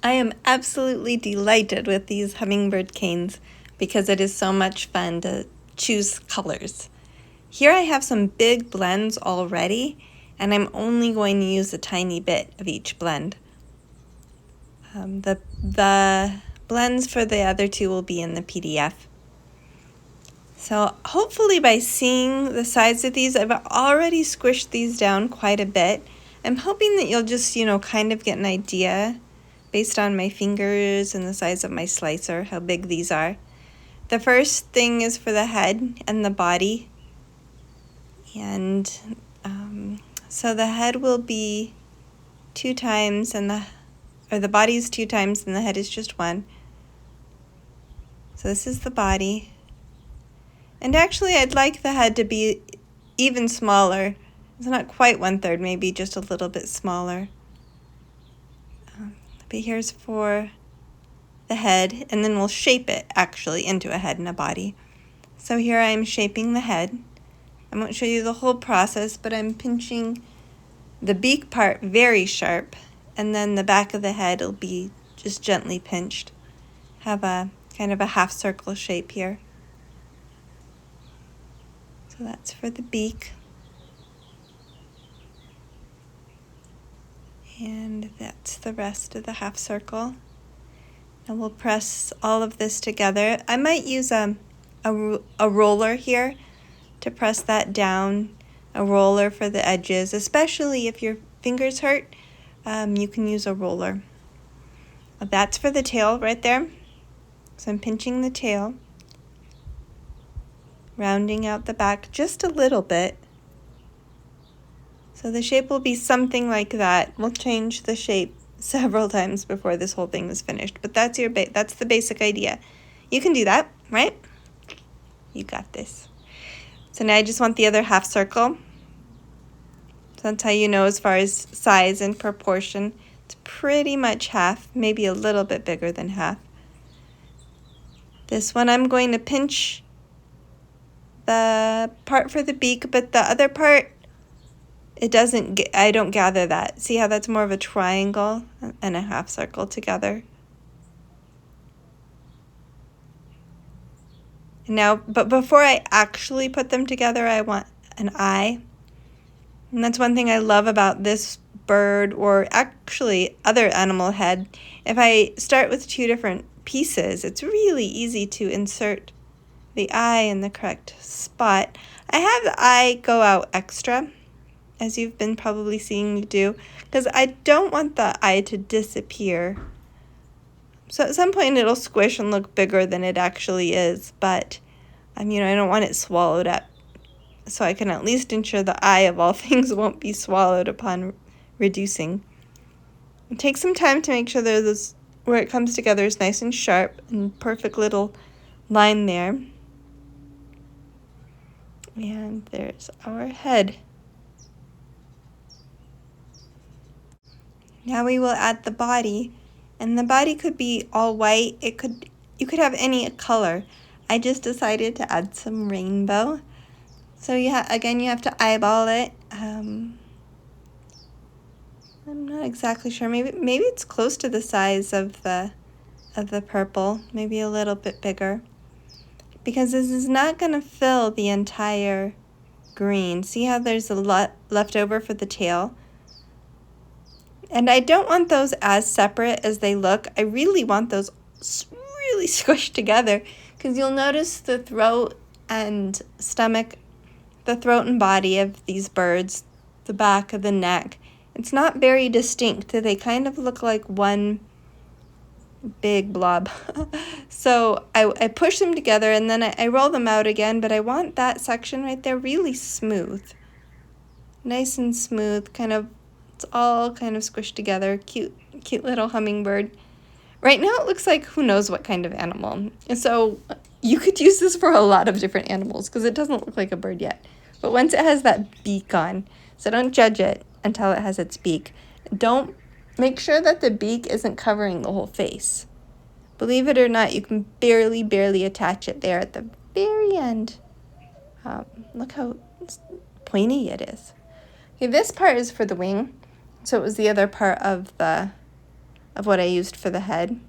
I am absolutely delighted with these hummingbird canes because it is so much fun to choose colors. Here I have some big blends already, and I'm only going to use a tiny bit of each blend. The blends for the other two will be in the PDF. So hopefully by seeing the size of these, I've already squished these down quite a bit. I'm hoping that you'll just, kind of get an idea based on my fingers and the size of my slicer, how big these are. The first thing is for the head and the body. And so the head will be 2 times and the body is 2 times and the head is just 1. So this is the body. And actually I'd like the head to be even smaller. It's not quite 1/3, maybe just a little bit smaller. But here's for the head, and then we'll shape it actually into a head and a body. So here I'm shaping the head. I won't show you the whole process, but I'm pinching the beak part very sharp, and then the back of the head will be just gently pinched. Have a kind of a half circle shape here. So that's for the beak. And that's the rest of the half circle. And we'll press all of this together. I might use a roller here to press that down, a roller for the edges, especially if your fingers hurt, you can use a roller. That's for the tail right there. So I'm pinching the tail, rounding out the back just a little bit. So the shape will be something like that. We'll change the shape several times before this whole thing is finished, but that's the basic idea. You can do that, right? You got this. So now I just want the other half circle. So that's how you know as far as size and proportion. It's pretty much half, maybe a little bit bigger than half. This one I'm going to pinch the part for the beak, but the other part, I don't gather that. See how that's more of a triangle and a half circle together? Now, but before I actually put them together, I want an eye. And that's one thing I love about this bird, or actually other animal head. If I start with 2 different pieces, it's really easy to insert the eye in the correct spot. I have the eye go out extra, as you've been probably seeing me do, because I don't want the eye to disappear. So at some point it'll squish and look bigger than it actually is, but I don't want it swallowed up. So I can at least ensure the eye of all things won't be swallowed upon reducing. It takes some time to make sure that where it comes together is nice and sharp and perfect little line there. And there's our head. Now we will add the body, and the body could be all white. You could have any color. I just decided to add some rainbow. So again, you have to eyeball it. I'm not exactly sure. Maybe it's close to the size of the purple. Maybe a little bit bigger, because this is not going to fill the entire green. See how there's a lot left over for the tail? And I don't want those as separate as they look. I really want those really squished together, because you'll notice the throat and stomach, the throat and body of these birds, the back of the neck, it's not very distinct. They kind of look like one big blob. So I push them together and then I roll them out again, but I want that section right there really smooth. Nice and smooth, it's all kind of squished together. Cute little hummingbird. Right now it looks like who knows what kind of animal. And so you could use this for a lot of different animals because it doesn't look like a bird yet. But once it has that beak on, so don't judge it until it has its beak. Make sure that the beak isn't covering the whole face. Believe it or not, you can barely attach it there at the very end. Look how pointy it is. Okay, this part is for the wing. So it was the other part of the of what I used for the head.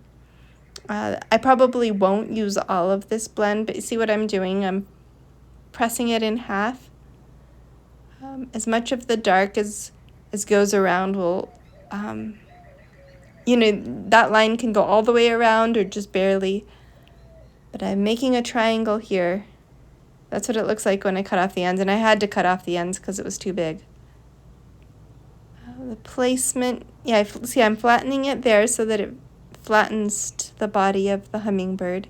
I probably won't use all of this blend, but you see what I'm doing? I'm pressing it in half. As much of the dark as goes around will, you know, that line can go all the way around or just barely. But I'm making a triangle here. That's what it looks like when I cut off the ends, and I had to cut off the ends because it was too big. The placement, yeah, see I'm flattening it there so that it flattens to the body of the hummingbird.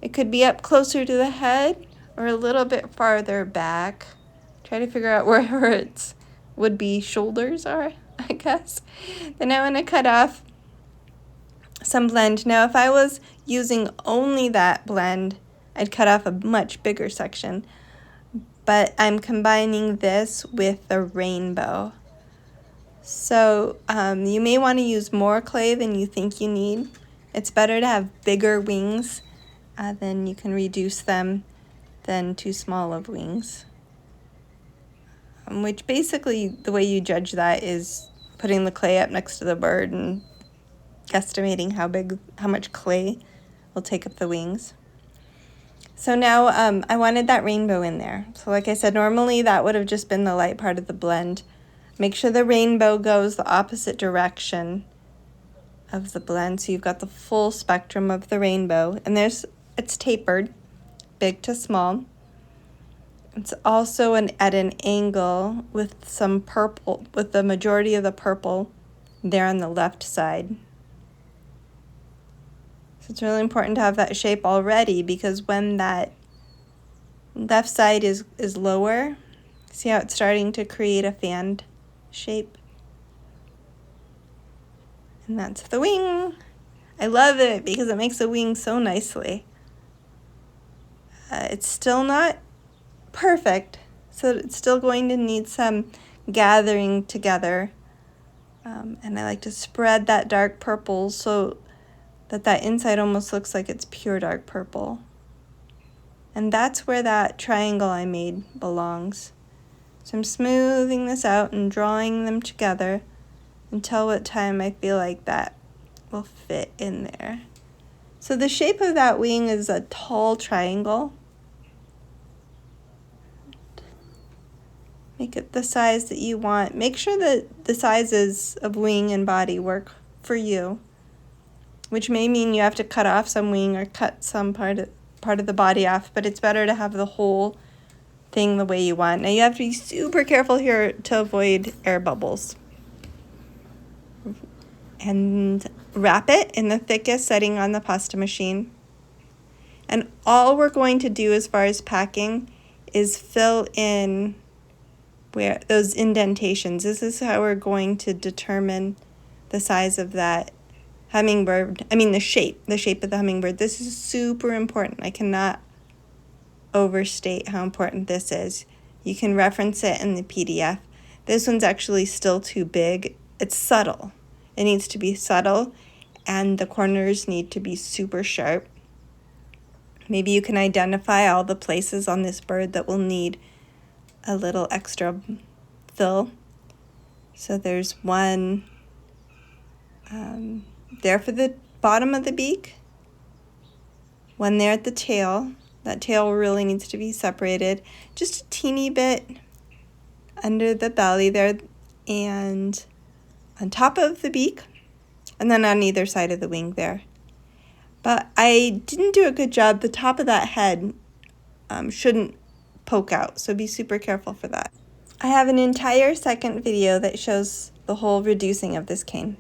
It could be up closer to the head or a little bit farther back. Try to figure out where its would-be shoulders are, I guess. Then I want to cut off some blend. Now if I was using only that blend, I'd cut off a much bigger section. But I'm combining this with the rainbow. So you may want to use more clay than you think you need. It's better to have bigger wings, then you can reduce them than too small of wings. Which basically the way you judge that is putting the clay up next to the bird and guesstimating how much clay will take up the wings. So now I wanted that rainbow in there. So like I said, normally that would have just been the light part of the blend. Make sure the rainbow goes the opposite direction of the blend so you've got the full spectrum of the rainbow. And it's tapered, big to small. It's also at an angle with some purple, with the majority of the purple there on the left side. So it's really important to have that shape already, because when that left side is lower, see how it's starting to create a fanned shape? And that's the wing. I love it because it makes the wing so nicely. It's still not perfect, so it's still going to need some gathering together. And I like to spread that dark purple so that inside almost looks like it's pure dark purple. And that's where that triangle I made belongs. So I'm smoothing this out and drawing them together until what time I feel like that will fit in there. So the shape of that wing is a tall triangle. Make it the size that you want. Make sure that the sizes of wing and body work for you, which may mean you have to cut off some wing or cut some part of the body off, but it's better to have the whole thing the way you want. Now you have to be super careful here to avoid air bubbles. And wrap it in the thickest setting on the pasta machine. And all we're going to do as far as packing is fill in where those indentations. This is how we're going to determine the size of that hummingbird. I mean the shape of the hummingbird. This is super important. I cannot overstate how important this is. You can reference it in the PDF. This one's actually still too big. It's subtle. It needs to be subtle, and the corners need to be super sharp. Maybe you can identify all the places on this bird that will need a little extra fill. So there's one there for the bottom of the beak, one there at the tail. That tail really needs to be separated just a teeny bit under the belly there, and on top of the beak, and then on either side of the wing there. But I didn't do a good job. The top of that head shouldn't poke out, so be super careful for that. I have an entire second video that shows the whole reducing of this cane.